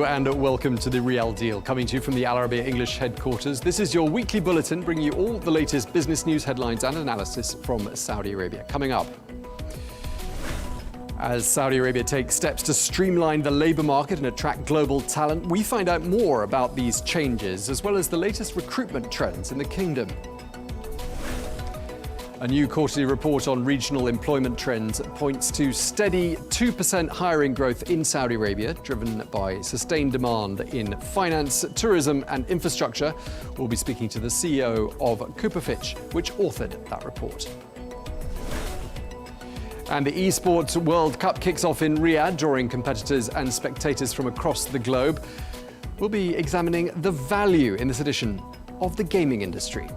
and welcome to the Riyal Deal, coming to you from the Arabiya English headquarters. This is your weekly bulletin, bringing you all the latest business news, headlines and analysis from Saudi Arabia. Coming up, as Saudi Arabia takes steps to streamline the labour market and attract global talent, we find out more about these changes, as well as the latest recruitment trends in the kingdom. A new quarterly report on regional employment trends points to steady 2% hiring growth in Saudi Arabia, driven by sustained demand in finance, tourism and infrastructure. We'll be speaking to the CEO of Cooper Fitch, which authored that report. And the Esports World Cup kicks off in Riyadh, drawing competitors and spectators from across the globe. We'll be examining the value in this edition of the gaming industry.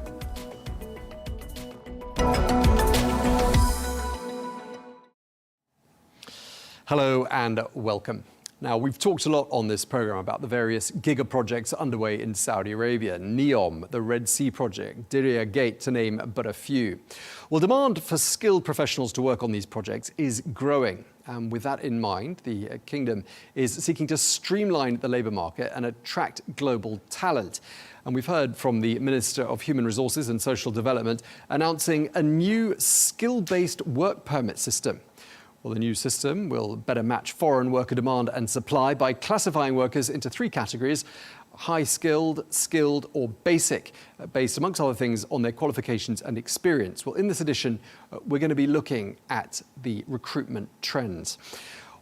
Hello and welcome. Now, we've talked a lot on this programme about the various giga projects underway in Saudi Arabia, NEOM, the Red Sea project, Diriyah Gate, to name but a few. Well, demand for skilled professionals to work on these projects is growing. And with that in mind, the kingdom is seeking to streamline the labour market and attract global talent. And we've heard from the Minister of Human Resources and Social Development announcing a new skill-based work permit system. Well, the new system will better match foreign worker demand and supply by classifying workers into three categories: high-skilled, skilled or basic, based, amongst other things, on their qualifications and experience. Well, in this edition, we're going to be looking at the recruitment trends.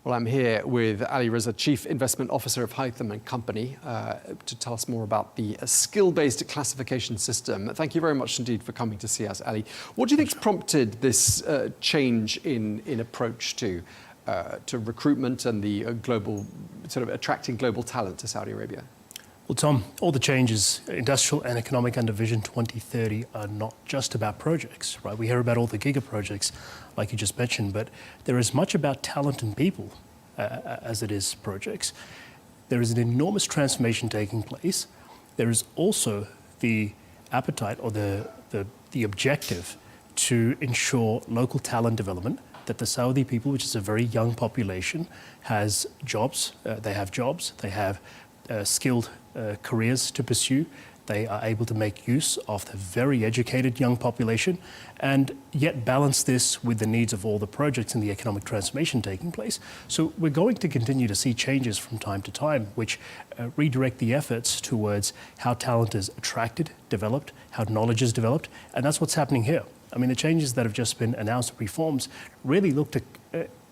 Well, I'm here with Ali Raza, Chief Investment Officer of Haytham & Company, to tell us more about the skill-based classification system. Thank you very much indeed for coming to see us, Ali. What do you think's prompted this change in approach to recruitment and the global, sort of attracting global talent to Saudi Arabia? Well, Tom, all the changes, industrial and economic under Vision 2030, are not just about projects, right? We hear about all the giga projects, like you just mentioned, but there is much about talent and people as it is projects. There is an enormous transformation taking place. There is also the appetite or the objective to ensure local talent development, that the Saudi people, which is a very young population, has jobs. They have skilled careers to pursue. They are able to make use of the very educated young population and yet balance this with the needs of all the projects and the economic transformation taking place. So we're going to continue to see changes from time to time which redirect the efforts towards how talent is attracted, developed, how knowledge is developed, and that's what's happening here. I mean, the changes that have just been announced, reforms, really look to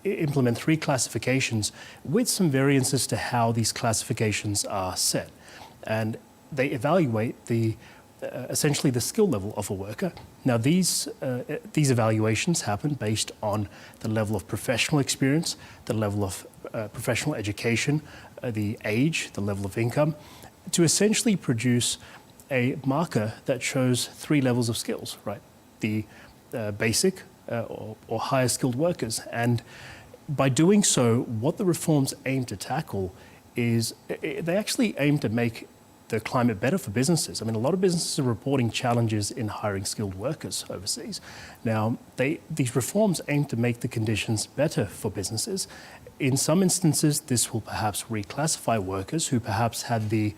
implement three classifications with some variances to how these classifications are set. And they evaluate essentially the skill level of a worker. Now, these evaluations happen based on the level of professional experience, the level of professional education, the age, the level of income, to essentially produce a marker that shows three levels of skills, right? The basic or higher skilled workers. And by doing so, what the reforms aim to tackle is they actually aim to make the climate better for businesses. I mean, a lot of businesses are reporting challenges in hiring skilled workers overseas. Now, these reforms aim to make the conditions better for businesses. In some instances, this will perhaps reclassify workers who perhaps had the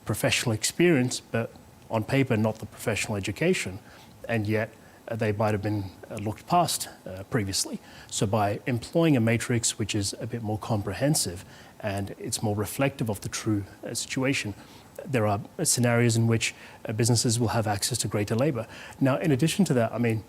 professional experience, but on paper, not the professional education, and yet they might have been looked past previously. So by employing a matrix which is a bit more comprehensive and it's more reflective of the true situation, there are scenarios in which businesses will have access to greater labour. Now, in addition to that, I mean,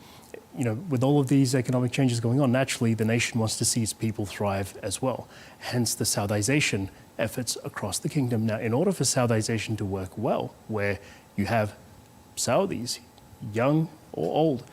you know, with all of these economic changes going on, naturally the nation wants to see its people thrive as well. Hence the Saudization efforts across the kingdom. Now, in order for Saudization to work well, where you have Saudis, young or old,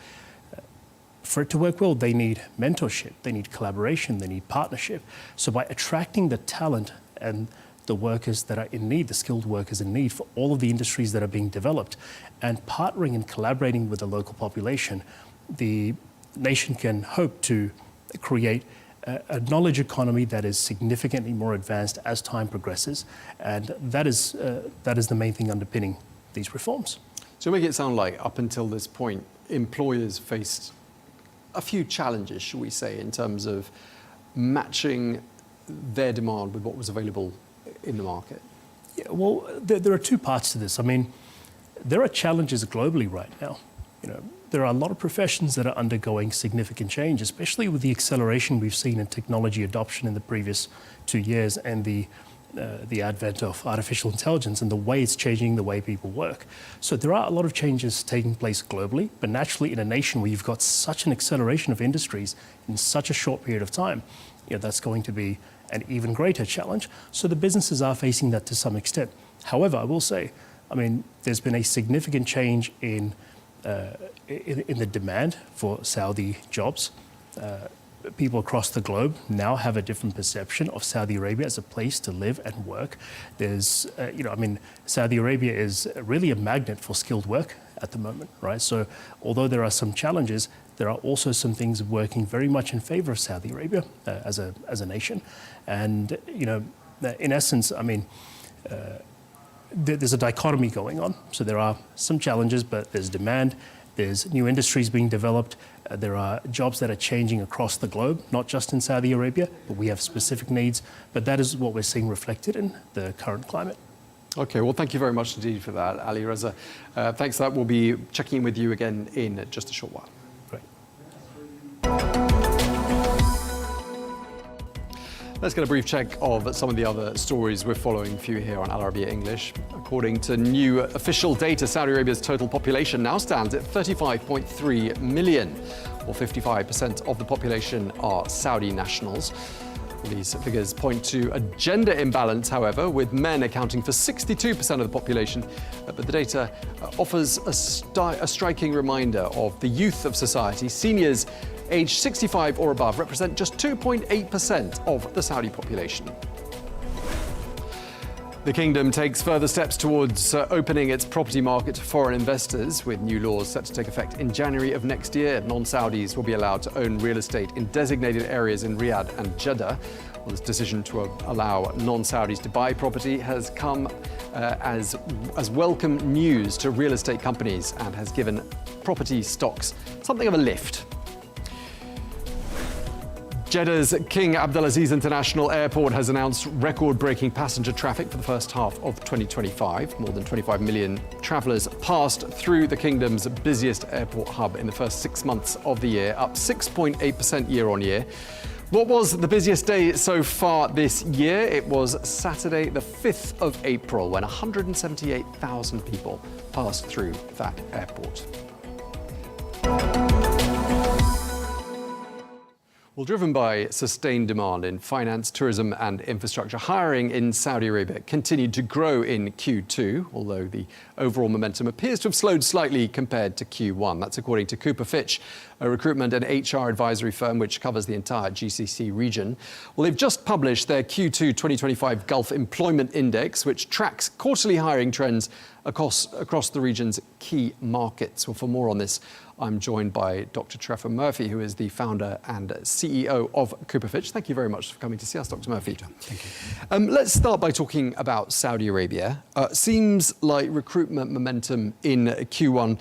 for it to work well, they need mentorship, they need collaboration, they need partnership. So by attracting the talent and the workers that are in need, the skilled workers in need for all of the industries that are being developed, and partnering and collaborating with the local population, the nation can hope to create a knowledge economy that is significantly more advanced as time progresses, and that is the main thing underpinning these reforms. So make it sound like up until this point, employers faced a few challenges, shall we say, in terms of matching their demand with what was available in the market? Yeah, well, there are two parts to this. I mean, there are challenges globally right now. There are a lot of professions that are undergoing significant change, especially with the acceleration we've seen in technology adoption in the previous 2 years and the advent of artificial intelligence and the way it's changing the way people work. So there are a lot of changes taking place globally, but naturally in a nation where you've got such an acceleration of industries in such a short period of time, that's going to be an even greater challenge. So the businesses are facing that to some extent. However, I will say, there's been a significant change in the demand for Saudi jobs. People across the globe now have a different perception of Saudi Arabia as a place to live and work. There's, Saudi Arabia is really a magnet for skilled work at the moment, right? So although there are some challenges, there are also some things working very much in favor of Saudi Arabia as a nation. And, in essence, there's a dichotomy going on. So there are some challenges, but there's demand. There's new industries being developed. There are jobs that are changing across the globe, not just in Saudi Arabia, but we have specific needs. But that is what we're seeing reflected in the current climate. Okay, well, thank you very much indeed for that, Ali Raza. Thanks for that. We'll be checking in with you again in just a short while. Great. Let's get a brief check of some of the other stories we're following for you here on Arabiya English. According to new official data, Saudi Arabia's total population now stands at 35.3 million, or 55% of the population are Saudi nationals. These figures point to a gender imbalance, however, with men accounting for 62% of the population. But the data offers a striking reminder of the youth of society. Seniors aged 65 or above represent just 2.8% of the Saudi population. The kingdom takes further steps towards opening its property market to foreign investors, with new laws set to take effect in January of next year. Non-Saudis will be allowed to own real estate in designated areas in Riyadh and Jeddah. Well, this decision to allow non-Saudis to buy property has come as welcome news to real estate companies and has given property stocks something of a lift. Jeddah's King Abdulaziz International Airport has announced record-breaking passenger traffic for the first half of 2025. More than 25 million travellers passed through the kingdom's busiest airport hub in the first 6 months of the year, up 6.8% year-on-year. What was the busiest day so far this year? It was Saturday, the 5th of April, when 178,000 people passed through that airport. Well, driven by sustained demand in finance, tourism and infrastructure, hiring in Saudi Arabia continued to grow in Q2, although the overall momentum appears to have slowed slightly compared to Q1. That's according to Cooper Fitch, a recruitment and HR advisory firm which covers the entire GCC region. Well, they've just published their Q2 2025 Gulf Employment Index, which tracks quarterly hiring trends across the region's key markets. Well, for more on this, I'm joined by Dr. Trevor Murphy, who is the founder and CEO of Cooper Fitch. Thank you very much for coming to see us, Dr. Murphy. Thank you. Let's start by talking about Saudi Arabia. Seems like recruitment momentum in Q1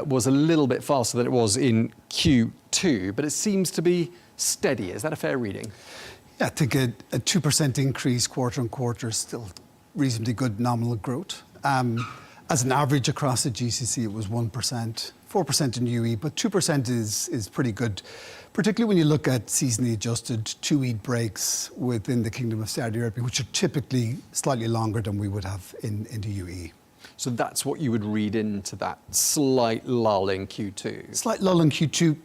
was a little bit faster than it was in Q2, but it seems to be steady. Is that a fair reading? Yeah, I think a 2% increase quarter on quarter is still reasonably good nominal growth. As an average across the GCC, it was 1%, 4% in UAE, but 2% is pretty good, particularly when you look at seasonally adjusted 2 Eid breaks within the Kingdom of Saudi Arabia, which are typically slightly longer than we would have in the UAE. So that's what you would read into that slight lull in Q2? Slight lull in Q2.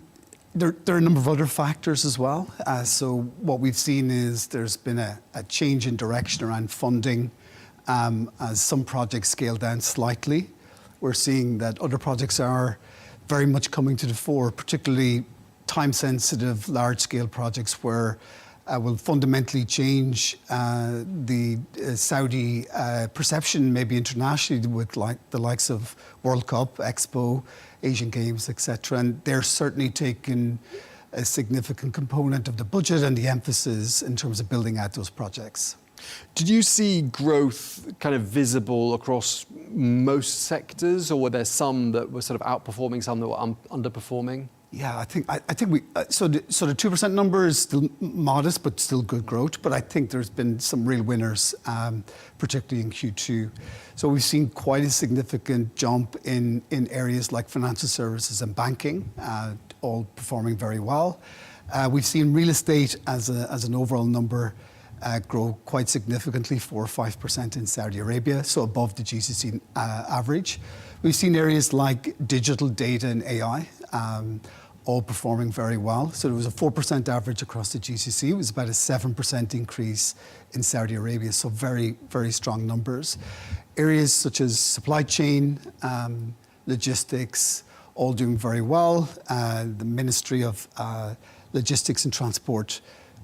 There are a number of other factors as well. So what we've seen is there's been a change in direction around funding. As some projects scale down slightly, we're seeing that other projects are very much coming to the fore, particularly time-sensitive, large-scale projects where will fundamentally change the Saudi perception, maybe internationally, with the likes of World Cup, Expo, Asian Games, etc. And they're certainly taking a significant component of the budget and the emphasis in terms of building out those projects. Did you see growth kind of visible across most sectors, or were there some that were sort of outperforming, some that were underperforming? Yeah, I think we so the 2% number is still modest, but still good growth. But I think there's been some real winners, particularly in Q2. So we've seen quite a significant jump in areas like financial services and banking, all performing very well. We've seen real estate as an overall number grow quite significantly, 4 or 5% in Saudi Arabia, so above the GCC average. We've seen areas like digital data and AI. All performing very well. So there was a 4% average across the GCC. It was about a 7% increase in Saudi Arabia. So very, very strong numbers. Areas such as supply chain, logistics, all doing very well. The Ministry of Logistics and Transport,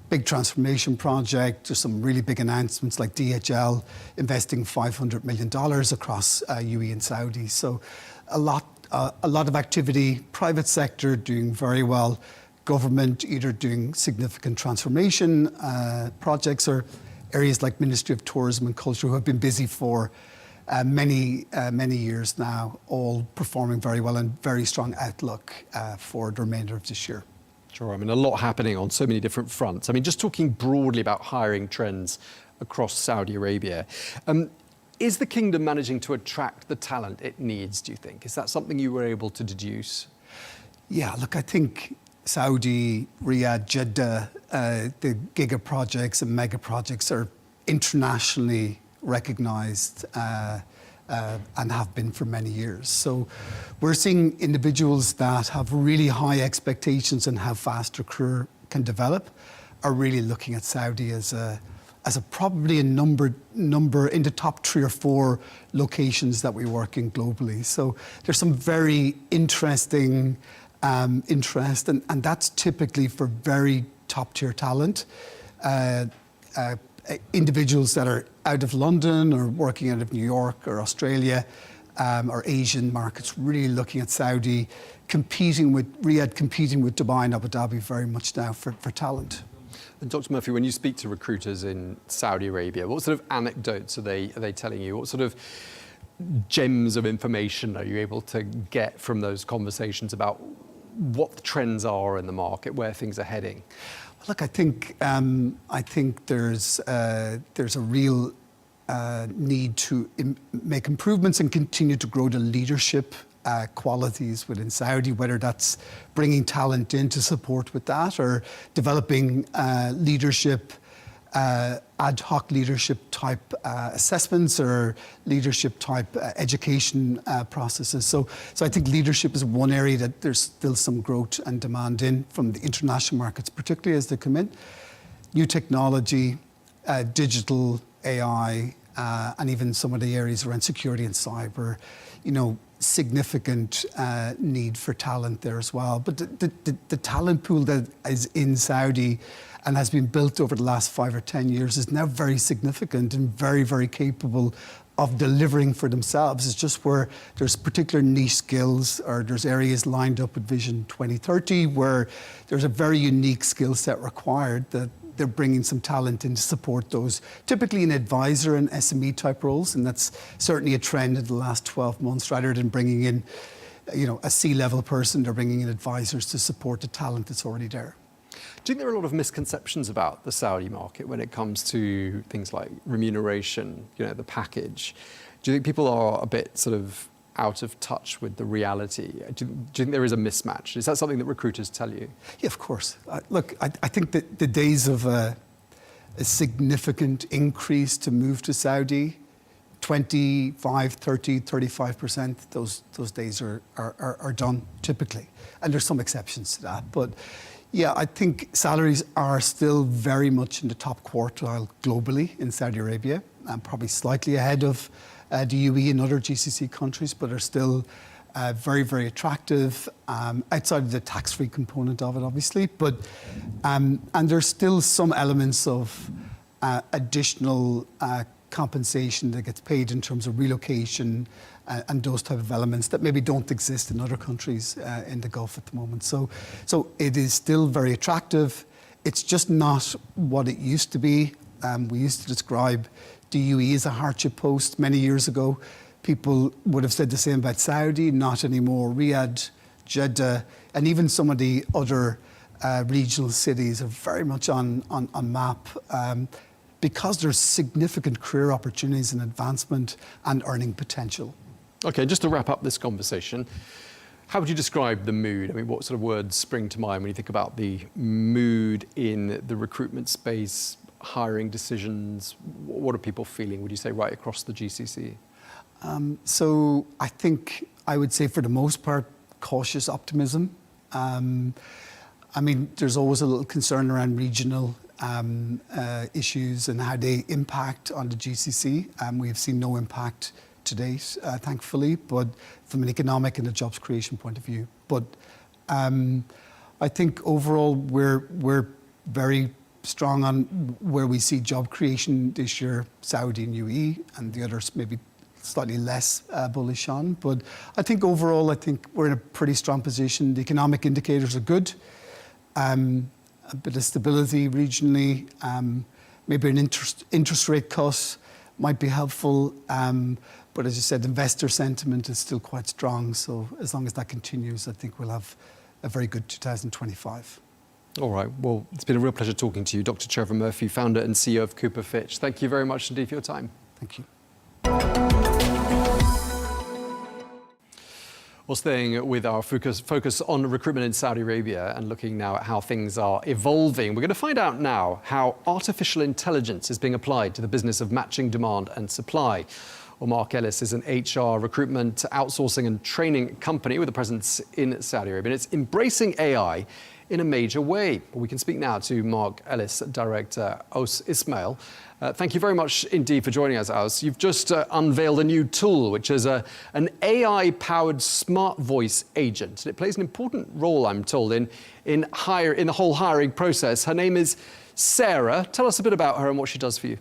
big transformation project. There's some really big announcements like DHL investing $500 million across UAE and Saudi. So a lot of activity, private sector doing very well, government either doing significant transformation projects, or areas like Ministry of Tourism and Culture, who have been busy for many years now, all performing very well and very strong outlook for the remainder of this year. Sure, I mean, a lot happening on so many different fronts. I mean, just talking broadly about hiring trends across Saudi Arabia. Is the kingdom managing to attract the talent it needs, do you think? Is that something you were able to deduce? Yeah, look, I think Saudi, Riyadh, Jeddah, the giga projects and mega projects are internationally recognized and have been for many years. So we're seeing individuals that have really high expectations and how fast their career can develop are really looking at Saudi as probably a number in the top 3 or 4 locations that we work in globally. So there's some very interesting interest, and that's typically for very top tier talent. Individuals that are out of London or working out of New York or Australia or Asian markets, really looking at Saudi, Riyadh competing with Dubai and Abu Dhabi very much now for talent. And Dr. Murphy, when you speak to recruiters in Saudi Arabia, what sort of anecdotes are they telling you? What sort of gems of information are you able to get from those conversations about what the trends are in the market, where things are heading? Look, I think there's a real need to make improvements and continue to grow the leadership qualities within Saudi, whether that's bringing talent in to support with that or developing leadership, ad hoc leadership type assessments or leadership type education processes. So I think leadership is one area that there's still some growth and demand in from the international markets, particularly as they come in. New technology, digital, AI, and even some of the areas around security and cyber, significant need for talent there as well. But the talent pool that is in Saudi and has been built over the last 5 or 10 years is now very significant and very, very capable of delivering for themselves. It's just where there's particular niche skills or there's areas lined up with Vision 2030 where there's a very unique skill set required that they're bringing some talent in to support those, typically in advisor and SME type roles. And that's certainly a trend in the last 12 months. Rather than bringing in, a C-level person, they're bringing in advisors to support the talent that's already there. Do you think there are a lot of misconceptions about the Saudi market when it comes to things like remuneration, the package? Do you think people are a bit sort of out of touch with the reality? Do you think there is a mismatch? Is that something that recruiters tell you? Yeah, of course. Look, I think that the days of a significant increase to move to Saudi, 25, 30, 35%, those days are done typically. And there's some exceptions to that. But yeah, I think salaries are still very much in the top quartile globally in Saudi Arabia, and probably slightly ahead of the UAE and other GCC countries, but are still very, very attractive outside of the tax-free component of it, obviously. But and there's still some elements of additional compensation that gets paid in terms of relocation and those type of elements that maybe don't exist in other countries in the Gulf at the moment. So it is still very attractive. It's just not what it used to be. We used to describe the UAE as a hardship post many years ago. People would have said the same about Saudi, not anymore. Riyadh, Jeddah, and even some of the other regional cities are very much on map because there's significant career opportunities and advancement and earning potential. Okay, just to wrap up this conversation, how would you describe the mood? I mean, what sort of words spring to mind when you think about the mood in the recruitment space, hiring decisions? What are people feeling, would you say, right across the GCC? So I think I would say for the most part, cautious optimism. I mean, there's always a little concern around regional issues and how they impact on the GCC. We have seen no impact to date, thankfully, but from an economic and a jobs creation point of view. But I think overall we're very strong on where we see job creation this year, Saudi and UAE, and the others maybe slightly less bullish on. But I think overall, I think we're in a pretty strong position. The economic indicators are good. A bit of stability regionally, maybe an interest rate cut might be helpful. But as you said, investor sentiment is still quite strong. So as long as that continues, I think we'll have a very good 2025. All right. Well, it's been a real pleasure talking to you, Dr. Trevor Murphy, founder and CEO of Cooper Fitch. Thank you very much indeed for your time. Thank you. Well, staying with our focus on recruitment in Saudi Arabia and looking now at how things are evolving, we're going to find out now how artificial intelligence is being applied to the business of matching demand and supply. Well, Marc Ellis is an HR, recruitment, outsourcing and training company with a presence in Saudi Arabia, and it's embracing AI in a major way. We can speak now to Marc Ellis, Director Aus Ismail. Thank you very much indeed for joining us, Aus. You've just unveiled a new tool, which is an AI-powered smart voice agent. And it plays an important role, I'm told, in the whole hiring process. Her name is Sarah. Tell us a bit about her and what she does for you.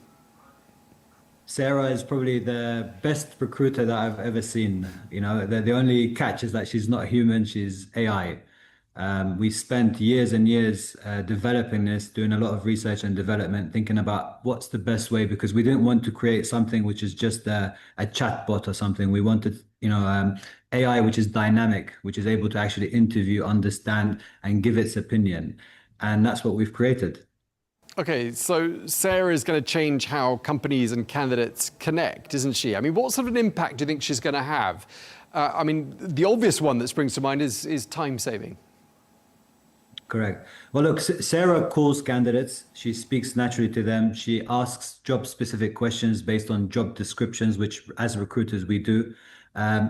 Sarah is probably the best recruiter that I've ever seen. You know, the only catch is that she's not human, she's AI. We spent years and years developing this, doing a lot of research and development, thinking about what's the best way, because we didn't want to create something which is just a chat bot or something. We wanted, AI which is dynamic, which is able to actually interview, understand, and give its opinion. And that's what we've created. Okay, so Sarah is going to change how companies and candidates connect, isn't she? I mean, what sort of an impact do you think she's going to have? I mean, the obvious one that springs to mind is time saving. Correct. Well, look, Sarah calls candidates. She speaks naturally to them. She asks job-specific questions based on job descriptions, which as recruiters we do.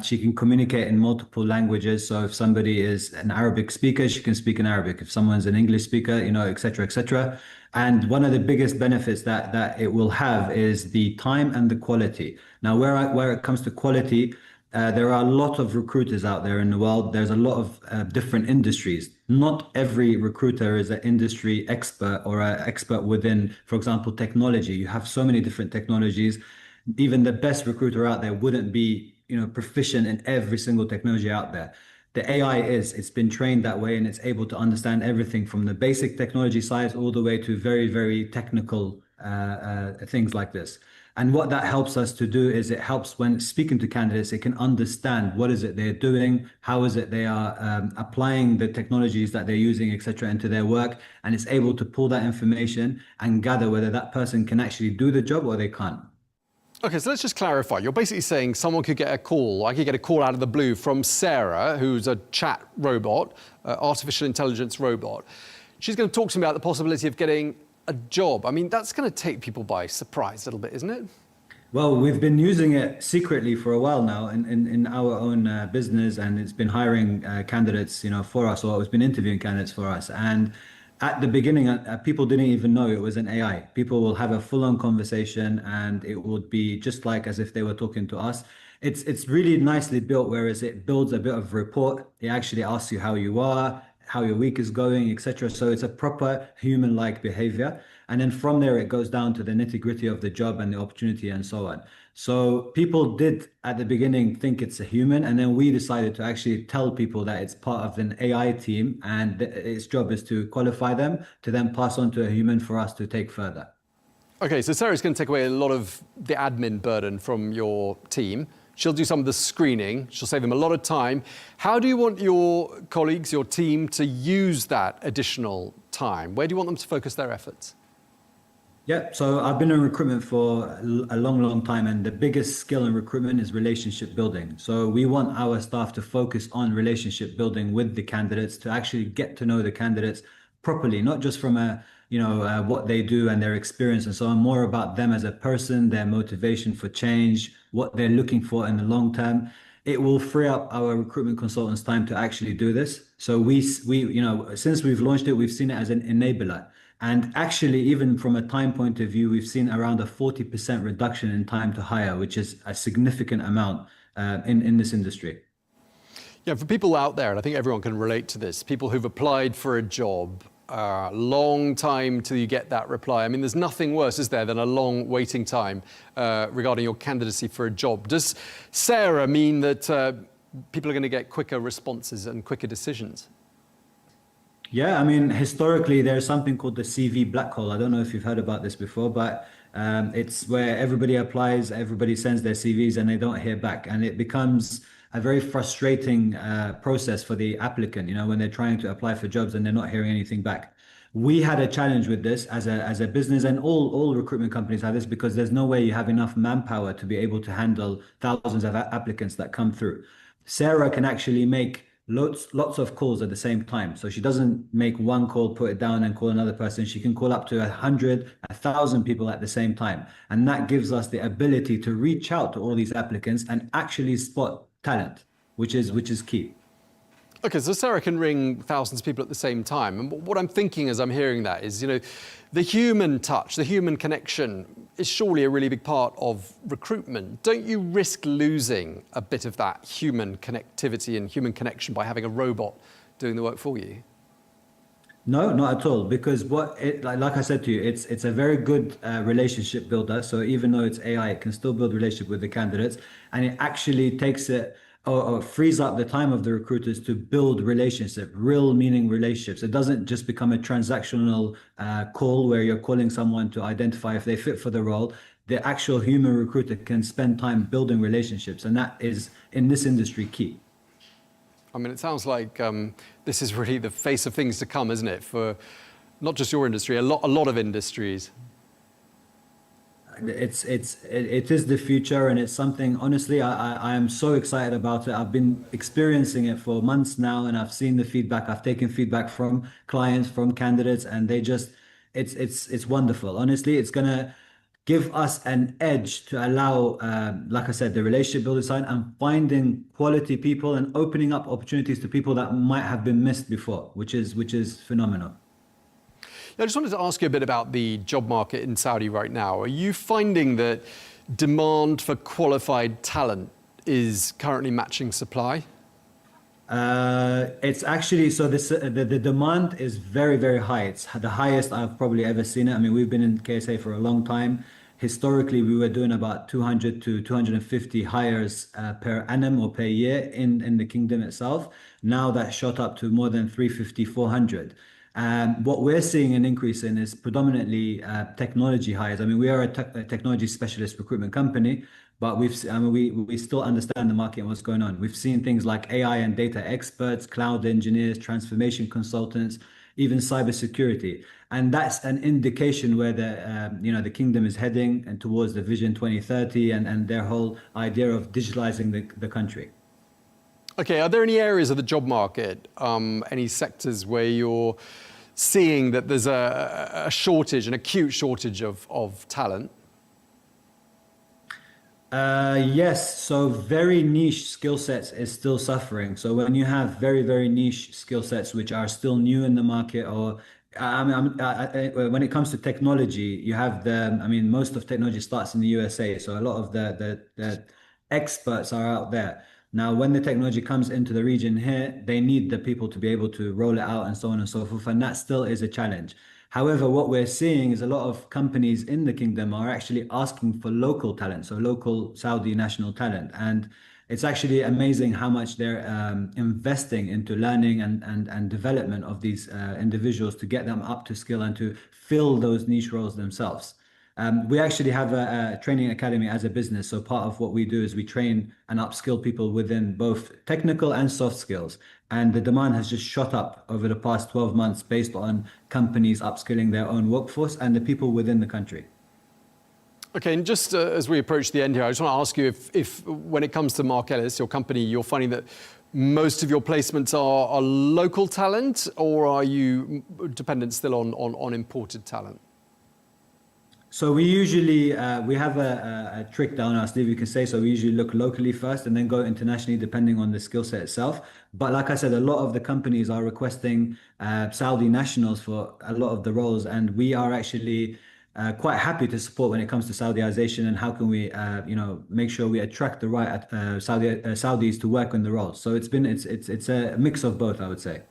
She can communicate in multiple languages. So if somebody is an Arabic speaker, she can speak in Arabic. If someone's an English speaker, et cetera, et cetera. And one of the biggest benefits that it will have is the time and the quality. Now, where it comes to quality, there are a lot of recruiters out there in the world. There's a lot of different industries. Not every recruiter is an industry expert or an expert within, for example, technology. You have so many different technologies. Even the best recruiter out there wouldn't be, proficient in every single technology out there. The AI it's been trained that way, and it's able to understand everything from the basic technology side all the way to very, very technical things like this. And what that helps us to do is it helps when speaking to candidates, it can understand what is it they're doing, how is it they are applying the technologies that they're using, et cetera, into their work. And it's able to pull that information and gather whether that person can actually do the job or they can't. Okay, so let's just clarify. You're basically saying someone could get a call, I could get a call out of the blue from Sarah, who's a chat robot, artificial intelligence robot. She's going to talk to me about the possibility of getting a job. I mean, that's going to take people by surprise a little bit, isn't it? Well, we've been using it secretly for a while now in our own business, and it's been hiring candidates, for us, or it's been interviewing candidates for us. And at the beginning, people didn't even know it was an AI. People will have a full-on conversation, and it would be just like as if they were talking to us. It's really nicely built, whereas it builds a bit of rapport. It actually asks you how you are, how your week is going, etc. So it's a proper human-like behavior. And then from there, it goes down to the nitty-gritty of the job and the opportunity and so on. So people did at the beginning think it's a human, and then we decided to actually tell people that it's part of an AI team, and its job is to qualify them to then pass on to a human for us to take further. Okay, so Sarah's going to take away a lot of the admin burden from your team. She'll do some of the screening. She'll save them a lot of time. How do you want your colleagues, your team, to use that additional time? Where do you want them to focus their efforts? Yeah, so I've been in recruitment for a long, long time, and the biggest skill in recruitment is relationship building. So we want our staff to focus on relationship building with the candidates, to actually get to know the candidates properly, not just from what they do and their experience and so on, more about them as a person, their motivation for change, what they're looking for in the long term. It will free up our recruitment consultants' time to actually do this. So we since we've launched it, we've seen it as an enabler. And actually, even from a time point of view, we've seen around a 40% reduction in time to hire, which is a significant amount in this industry. Yeah, for people out there, and I think everyone can relate to this, people who've applied for a job, long time till you get that reply. I mean, there's nothing worse, is there, than a long waiting time regarding your candidacy for a job. Does Sarah mean that people are going to get quicker responses and quicker decisions? Yeah, I mean, historically, there's something called the CV black hole. I don't know if you've heard about this before, but it's where everybody applies, everybody sends their CVs, and they don't hear back. And it becomes a very frustrating process for the applicant, when they're trying to apply for jobs and they're not hearing anything back. We had a challenge with this as a business, and all recruitment companies have this, because there's no way you have enough manpower to be able to handle thousands of applicants that come through. Sarah can actually make lots of calls at the same time. So she doesn't make one call, put it down, and call another person. She can call up to 100, 1,000 people at the same time. And that gives us the ability to reach out to all these applicants and actually spot talent, which is key. Okay, so Sarah can ring thousands of people at the same time. And what I'm thinking as I'm hearing that is, the human touch, the human connection is surely a really big part of recruitment. Don't you risk losing a bit of that human connectivity and human connection by having a robot doing the work for you? No, not at all. Because like I said to you, it's a very good relationship builder. So even though it's AI, it can still build relationship with the candidates, and it actually takes it or frees up the time of the recruiters to build relationship, real meaning relationships. It doesn't just become a transactional call where you're calling someone to identify if they fit for the role. The actual human recruiter can spend time building relationships, and that is, in this industry, key. I mean, it sounds like this is really the face of things to come, isn't it? For not just your industry, a lot of industries. It is the future, and it's something, honestly, I am so excited about it. I've been experiencing it for months now, and I've seen the feedback. I've taken feedback from clients, from candidates, and it's wonderful. Honestly, it's gonna give us an edge to allow, like I said, the relationship building side, and finding quality people and opening up opportunities to people that might have been missed before, which is phenomenal. I just wanted to ask you a bit about the job market in Saudi right now. Are you finding that demand for qualified talent is currently matching supply? It's actually, so the demand is very, very high. It's the highest I've probably ever seen it. I mean, we've been in KSA for a long time. Historically, we were doing about 200 to 250 hires per annum or per year in the kingdom itself. Now that shot up to more than 350, 400. What we're seeing an increase in is predominantly technology hires. I mean, we are a technology specialist recruitment company, but we still understand the market and what's going on. We've seen things like AI and data experts, cloud engineers, transformation consultants, even cybersecurity. And that's an indication where the kingdom is heading and towards the Vision 2030 and their whole idea of digitalizing the country. Okay, are there any areas of the job market, any sectors where you're seeing that there's a shortage, an acute shortage of talent? Yes, so very niche skill sets is still suffering. So when you have very, very niche skill sets which are still new in the market, or when it comes to technology, you have most of technology starts in the USA. So a lot of the experts are out there. Now, when the technology comes into the region here, they need the people to be able to roll it out and so on and so forth. And that still is a challenge. However, what we're seeing is a lot of companies in the kingdom are actually asking for local talent, so local Saudi national talent. And it's actually amazing how much they're investing into learning and development of these individuals to get them up to skill and to fill those niche roles themselves. We actually have a training academy as a business. So part of what we do is we train and upskill people within both technical and soft skills. And the demand has just shot up over the past 12 months based on companies upskilling their own workforce and the people within the country. Okay, and just as we approach the end here, I just want to ask you if when it comes to Marc Ellis, your company, you're finding that most of your placements are local talent, or are you dependent still on imported talent? So we usually, we have a trick down our sleeve, you can say. So we usually look locally first and then go internationally depending on the skill set itself. But like I said, a lot of the companies are requesting Saudi nationals for a lot of the roles. And we are actually quite happy to support when it comes to Saudiization and how can we, make sure we attract the right Saudis to work on the roles. So it's a mix of both, I would say.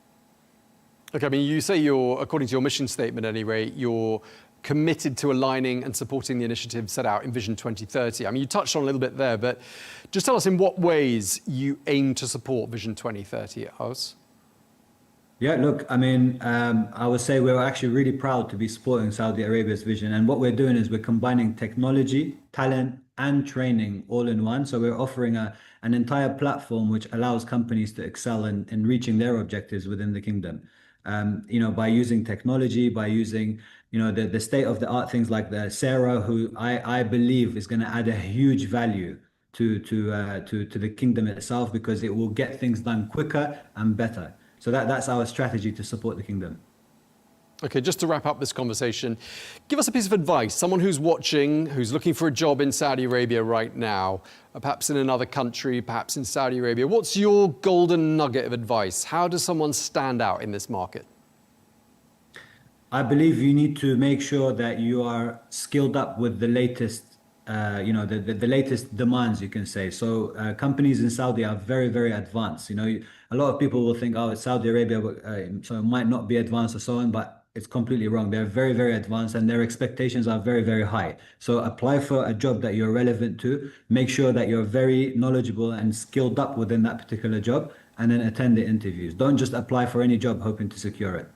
Okay, I mean, you say you're, according to your mission statement anyway, you're committed to aligning and supporting the initiative set out in Vision 2030. I mean, you touched on a little bit there, but just tell us in what ways you aim to support Vision 2030 at us. Yeah, look, I mean, I would say we're actually really proud to be supporting Saudi Arabia's vision. And what we're doing is we're combining technology, talent, and training all in one. So we're offering an entire platform which allows companies to excel in reaching their objectives within the kingdom. By using technology, by using, the state-of-the-art things like the Sarah, who I believe is going to add a huge value to the kingdom itself, because it will get things done quicker and better. So that's our strategy to support the kingdom. Okay, just to wrap up this conversation, give us a piece of advice. Someone who's watching, who's looking for a job in Saudi Arabia right now, perhaps in another country, perhaps in Saudi Arabia. What's your golden nugget of advice? How does someone stand out in this market? I believe you need to make sure that you are skilled up with the latest, the latest demands, you can say. So companies in Saudi are very, very advanced. A lot of people will think, oh, it's Saudi Arabia, so it might not be advanced or so on, but it's completely wrong. They're very, very advanced and their expectations are very, very high. So apply for a job that you're relevant to, make sure that you're very knowledgeable and skilled up within that particular job, and then attend the interviews. Don't just apply for any job hoping to secure it.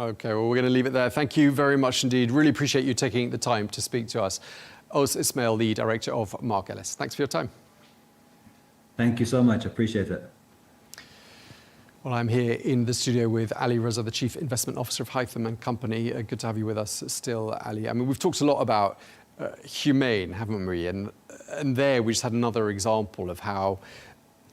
Okay, well, we're going to leave it there. Thank you very much indeed. Really appreciate you taking the time to speak to us. Os Ismail, the director of Marc Ellis. Thanks for your time. Thank you so much. Appreciate it. Well, I'm here in the studio with Ali Raza, the Chief Investment Officer of Haytham & Company. Good to have you with us still, Ali. I mean, we've talked a lot about humane, haven't we? And there we just had another example of how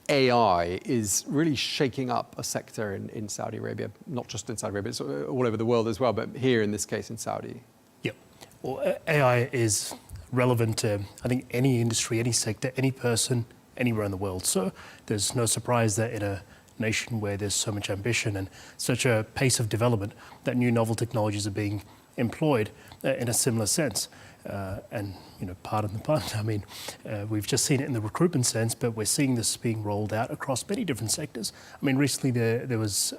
AI is really shaking up a sector in Saudi Arabia, not just in Saudi Arabia, it's all over the world as well, but here in this case in Saudi. Yep. Well, AI is relevant to, I think, any industry, any sector, any person, anywhere in the world. So there's no surprise that in a nation where there's so much ambition and such a pace of development, that new novel technologies are being employed in a similar sense. And, pardon the pun, I mean, we've just seen it in the recruitment sense, but we're seeing this being rolled out across many different sectors. I mean, recently there was,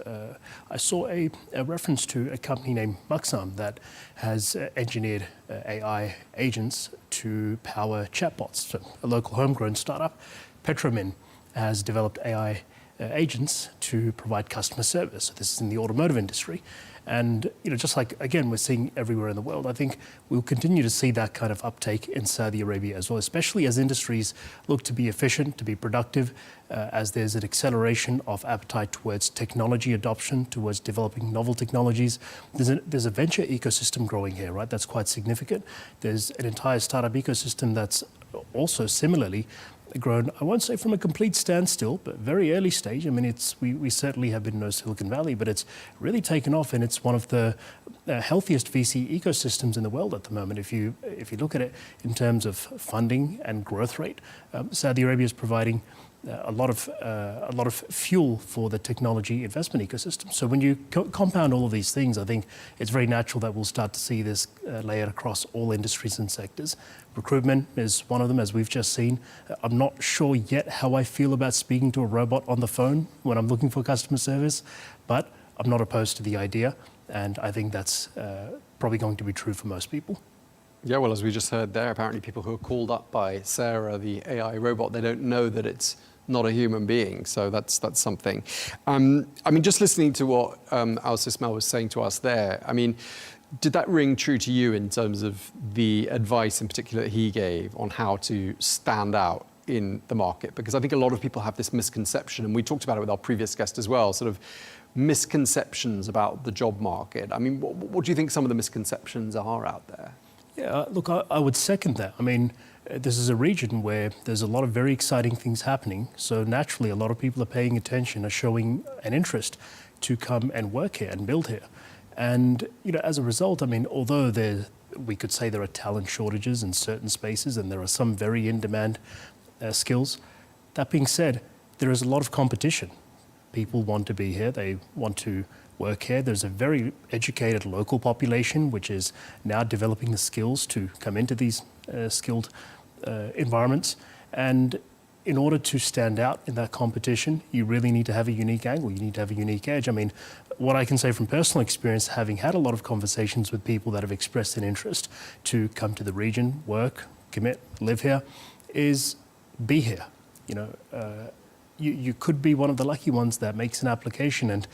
I saw a reference to a company named Maxam that has engineered AI agents to power chatbots. So a local homegrown startup, Petromin, has developed AI agents to provide customer service. So this is in the automotive industry. And just like, again, we're seeing everywhere in the world, I think we'll continue to see that kind of uptake in Saudi Arabia as well, especially as industries look to be efficient, to be productive, as there's an acceleration of appetite towards technology adoption, towards developing novel technologies. There's a venture ecosystem growing here, right? That's quite significant. There's an entire startup ecosystem that's also similarly grown, I won't say from a complete standstill, but very early stage. I mean, we certainly have been no Silicon Valley, but it's really taken off, and it's one of the healthiest VC ecosystems in the world at the moment. If you look at it in terms of funding and growth rate, Saudi Arabia is providing a lot of fuel for the technology investment ecosystem. So when you compound all of these things, I think it's very natural that we'll start to see this layered across all industries and sectors. Recruitment is one of them, as we've just seen. I'm not sure yet how I feel about speaking to a robot on the phone when I'm looking for customer service, but I'm not opposed to the idea, and I think that's probably going to be true for most people. Yeah, well, as we just heard there, apparently people who are called up by Sarah, the AI robot, they don't know that it's not a human being, so that's something. I mean, just listening to what Al Ismail was saying to us there, I mean, Did that ring true to you in terms of the advice in particular that he gave on how to stand out in the market? Because I think a lot of people have this misconception, and we talked about it with our previous guest as well, sort of misconceptions about the job market. I mean, what do you think some of the misconceptions are out there? Yeah, look, I would second that. I mean, this is a region where there's a lot of very exciting things happening. So naturally, a lot of people are paying attention, are showing an interest to come and work here and build here. And, you know, as a result, I mean, although we could say there are talent shortages in certain spaces and there are some very in-demand skills, that being said, there is a lot of competition. People want to be here, they want to work here. There's a very educated local population which is now developing the skills to come into these skilled environments. And in order to stand out in that competition, you really need to have a unique angle. You need to have a unique edge. I mean, what I can say from personal experience, having had a lot of conversations with people that have expressed an interest to come to the region, work, commit, live here, is be here. You know, you could be one of the lucky ones that makes an application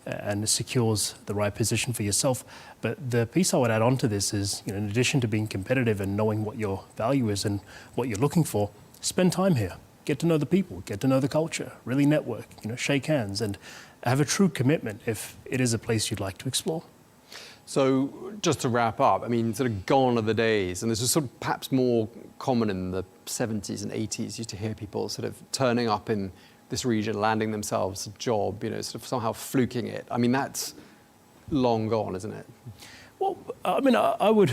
and secures the right position for yourself. But the piece I would add on to this is, you know, in addition to being competitive and knowing what your value is and what you're looking for, spend time here. Get to know the people, get to know the culture, really network, you know, shake hands and have a true commitment if it is a place you'd like to explore. So just to wrap up, I mean, sort of gone are the days, and this was sort of perhaps more common in the 70s and 80s, used to hear people sort of turning up in this region, landing themselves a job, you know, sort of somehow fluking it. I mean, that's long gone, isn't it? Well, I mean, I would,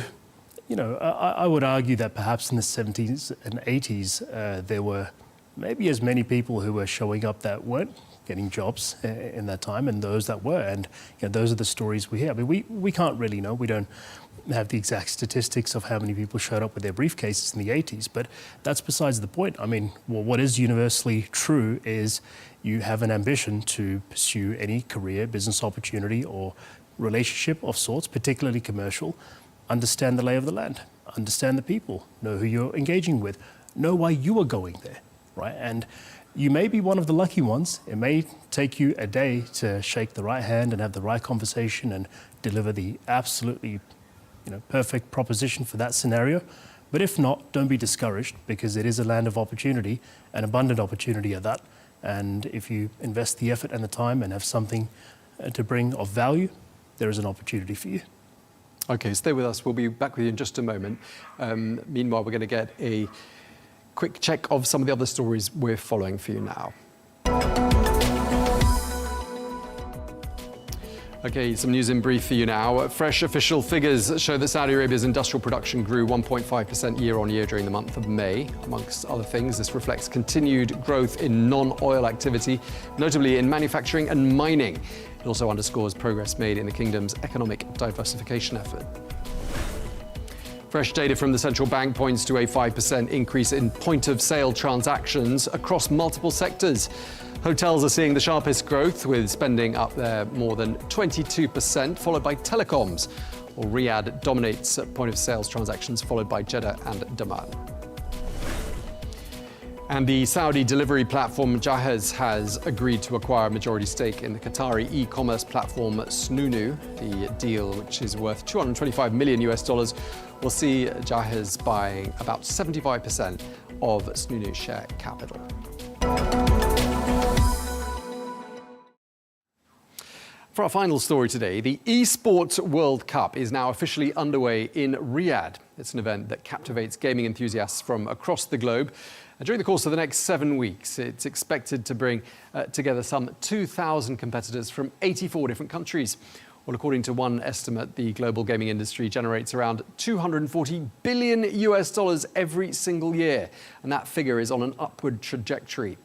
you know, I would argue that perhaps in the 70s and 80s, there were maybe as many people who were showing up that weren't getting jobs in that time, and those that were. And you know, those are the stories we hear. I mean, we can't really know. We don't have the exact statistics of how many people showed up with their briefcases in the 80s, but that's besides the point. I mean, well, what is universally true is you have an ambition to pursue any career, business opportunity, or relationship of sorts, particularly commercial. Understand the lay of the land, understand the people, know who you're engaging with, know why you are going there, right? And you may be one of the lucky ones. It may take you a day to shake the right hand and have the right conversation and deliver the absolutely, you know, perfect proposition for that scenario. But if not, don't be discouraged, because it is a land of opportunity, an abundant opportunity at that. And if you invest the effort and the time and have something to bring of value, there is an opportunity for you. Okay, stay with us. We'll be back with you in just a moment. Meanwhile, we're going to get a quick check of some of the other stories we're following for you now. Okay, some news in brief for you now. Fresh official figures show that Saudi Arabia's industrial production grew 1.5% year-on-year during the month of May. Amongst other things, this reflects continued growth in non-oil activity, notably in manufacturing and mining. It also underscores progress made in the kingdom's economic diversification effort. Fresh data from the central bank points to a 5% increase in point-of-sale transactions across multiple sectors. Hotels are seeing the sharpest growth, with spending up there more than 22%, followed by telecoms. While Riyadh dominates point-of-sale transactions, followed by Jeddah and Dammam. And the Saudi delivery platform Jahez has agreed to acquire a majority stake in the Qatari e-commerce platform Snoonu. The deal, which is worth $225 million, will see Jahez buying about 75% of Snoonu's share capital. For our final story today, the Esports World Cup is now officially underway in Riyadh. It's an event that captivates gaming enthusiasts from across the globe. And during the course of the next 7 weeks, it's expected to bring together some 2,000 competitors from 84 different countries. Well, according to one estimate, the global gaming industry generates around $240 billion every single year. And that figure is on an upward trajectory.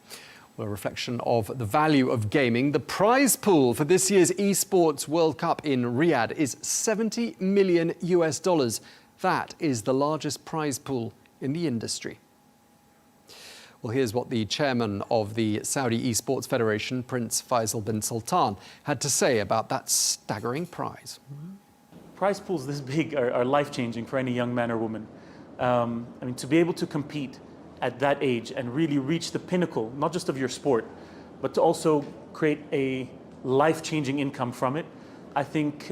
Well, a reflection of the value of gaming, the prize pool for this year's Esports World Cup in Riyadh is $70 million. That is the largest prize pool in the industry. Well, here's what the chairman of the Saudi Esports Federation, Prince Faisal bin Sultan, had to say about that staggering prize. Prize pools this big are life-changing for any young man or woman. I mean, to be able to compete at that age and really reach the pinnacle, not just of your sport, but to also create a life-changing income from it, I think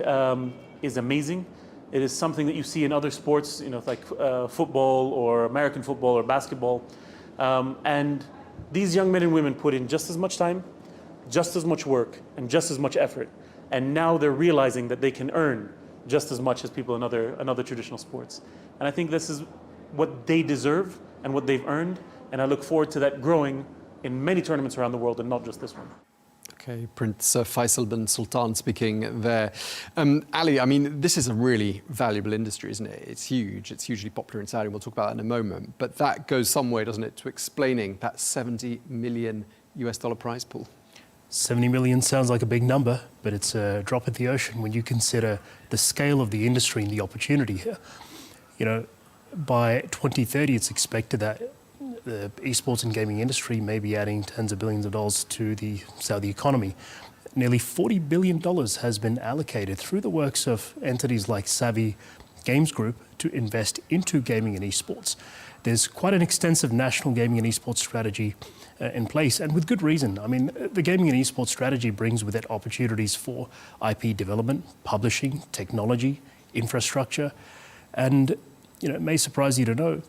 is amazing. It is something that you see in other sports, like football or American football or basketball. And these young men and women put in just as much time, just as much work, and just as much effort. And now they're realizing that they can earn just as much as people in other traditional sports. And I think this is what they deserve and what they've earned. And I look forward to that growing in many tournaments around the world and not just this one. Okay, Prince Faisal bin Sultan speaking there. Ali, I mean, this is a really valuable industry, isn't it? It's huge. It's hugely popular in Saudi. We'll talk about that in a moment. But that goes some way, doesn't it, to explaining that $70 million prize pool? 70 million sounds like a big number, but it's a drop in the ocean when you consider the scale of the industry and the opportunity here. By 2030, it's expected that the esports and gaming industry may be adding tens of billions of dollars to the Saudi economy. Nearly $40 billion has been allocated through the works of entities like Savvy Games Group to invest into gaming and esports. There's quite an extensive national gaming and esports strategy in place, and with good reason. I mean, the gaming and esports strategy brings with it opportunities for IP development, publishing, technology, infrastructure, and it may surprise you to know,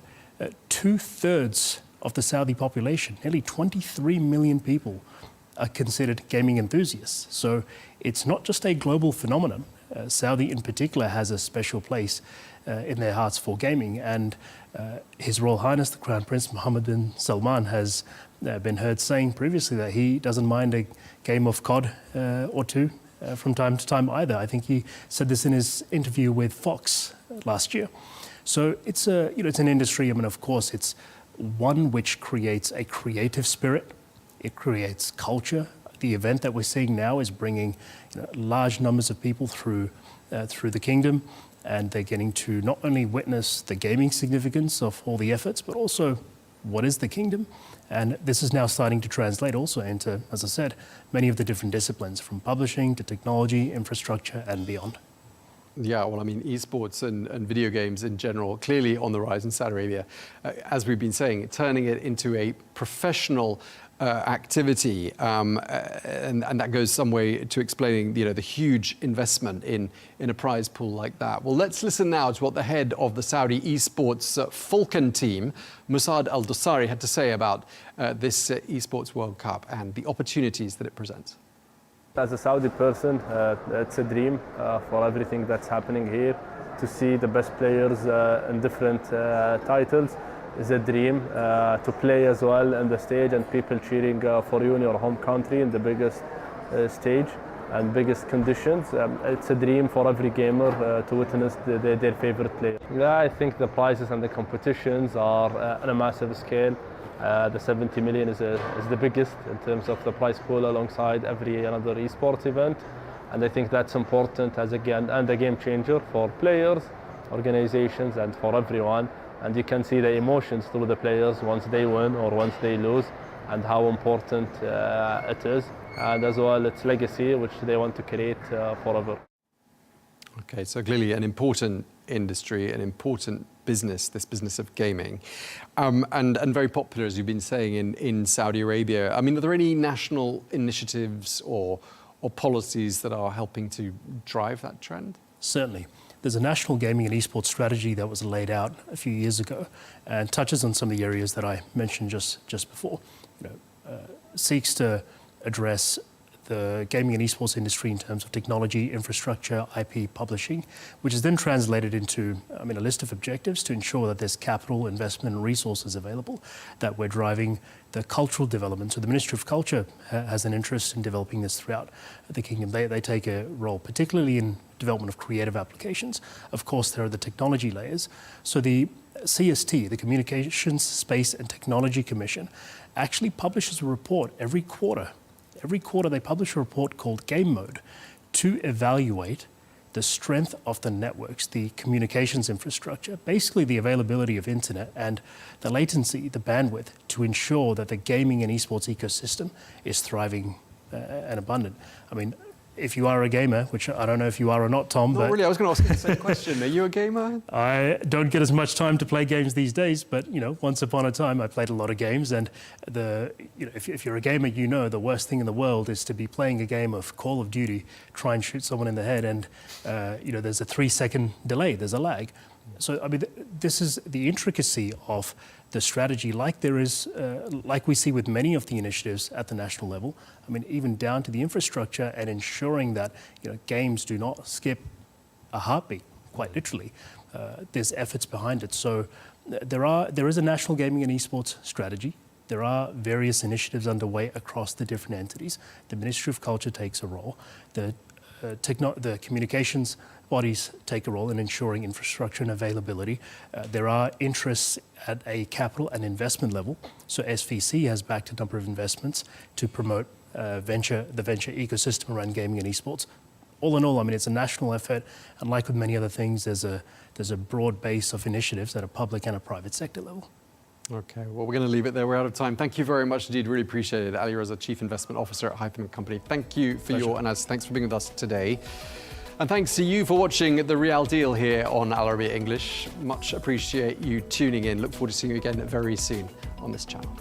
2/3 of the Saudi population, nearly 23 million people, are considered gaming enthusiasts. So it's not just a global phenomenon. Saudi in particular has a special place in their hearts for gaming, and His Royal Highness the Crown Prince Mohammed bin Salman has been heard saying previously that he doesn't mind a game of COD or two from time to time either. I think he said this in his interview with Fox last year. So it's it's an industry. I mean, of course, it's one which creates a creative spirit. It creates culture. The event that we're seeing now is bringing large numbers of people through the kingdom, and they're getting to not only witness the gaming significance of all the efforts, but also what is the kingdom. And this is now starting to translate also into, as I said, many of the different disciplines, from publishing to technology, infrastructure, and beyond. Yeah, well, I mean, esports and video games in general, clearly on the rise in Saudi Arabia. As we've been saying, turning it into a professional activity, and that goes some way to explaining, the huge investment in a prize pool like that. Well, let's listen now to what the head of the Saudi esports Falcon team, Musad Al-Dosari, had to say about this Esports World Cup and the opportunities that it presents. As a Saudi person, it's a dream for everything that's happening here. To see the best players in different titles is a dream. To play as well on the stage and people cheering for you in your home country in the biggest stage and biggest conditions. It's a dream for every gamer to witness their favorite player. Yeah, I think the prizes and the competitions are on a massive scale. The 70 million is the biggest in terms of the prize pool alongside every another esports event. And I think that's important as a game changer for players, organizations, and for everyone. And you can see the emotions through the players once they win or once they lose, and how important it is. And as well, its legacy, which they want to create forever. Okay, so clearly an important industry, an important business, this business of gaming, and very popular, as you've been saying, in Saudi Arabia. I mean, are there any national initiatives or policies that are helping to drive that trend? Certainly. There's a national gaming and esports strategy that was laid out a few years ago and touches on some of the areas that I mentioned just before. Seeks to address the gaming and esports industry in terms of technology, infrastructure, IP publishing, which is then translated into a list of objectives to ensure that there's capital, investment, and resources available, that we're driving the cultural development. So the Ministry of Culture has an interest in developing this throughout the kingdom. They take a role, particularly in development of creative applications. Of course, there are the technology layers. So the CST, the Communications, Space and Technology Commission, actually publishes a report every quarter. Every quarter they publish a report called Game Mode to evaluate the strength of the networks, the communications infrastructure, basically the availability of internet and the latency, the bandwidth, to ensure that the gaming and esports ecosystem is thriving and abundant. I mean, if you are a gamer, which I don't know if you are or not, Tom, Not but really, I was going to ask you the same question. Are you a gamer? I don't get as much time to play games these days, but once upon a time I played a lot of games, and if you're a gamer, the worst thing in the world is to be playing a game of Call of Duty, try and shoot someone in the head, and there's a 3-second delay, there's a lag. So I mean, this is the intricacy of the strategy, like there is, like we see with many of the initiatives at the national level. I mean, even down to the infrastructure and ensuring that games do not skip a heartbeat, quite literally. There's efforts behind it. So there is a national gaming and esports strategy. There are various initiatives underway across the different entities. The Ministry of Culture takes a role. The communications bodies take a role in ensuring infrastructure and availability. There are interests at a capital and investment level. So SVC has backed a number of investments to promote the venture ecosystem around gaming and esports. All in all, I mean, it's a national effort, and like with many other things, there's a broad base of initiatives at a public and a private sector level. Okay, well, we're going to leave it there. We're out of time. Thank you very much indeed. Really appreciate it. Ali Raza, Chief Investment Officer at Hytham & Company. Thank you for your analysis. Thanks for being with us today. And thanks to you for watching the Riyal Deal here on Arabiya English. Much appreciate you tuning in. Look forward to seeing you again very soon on this channel.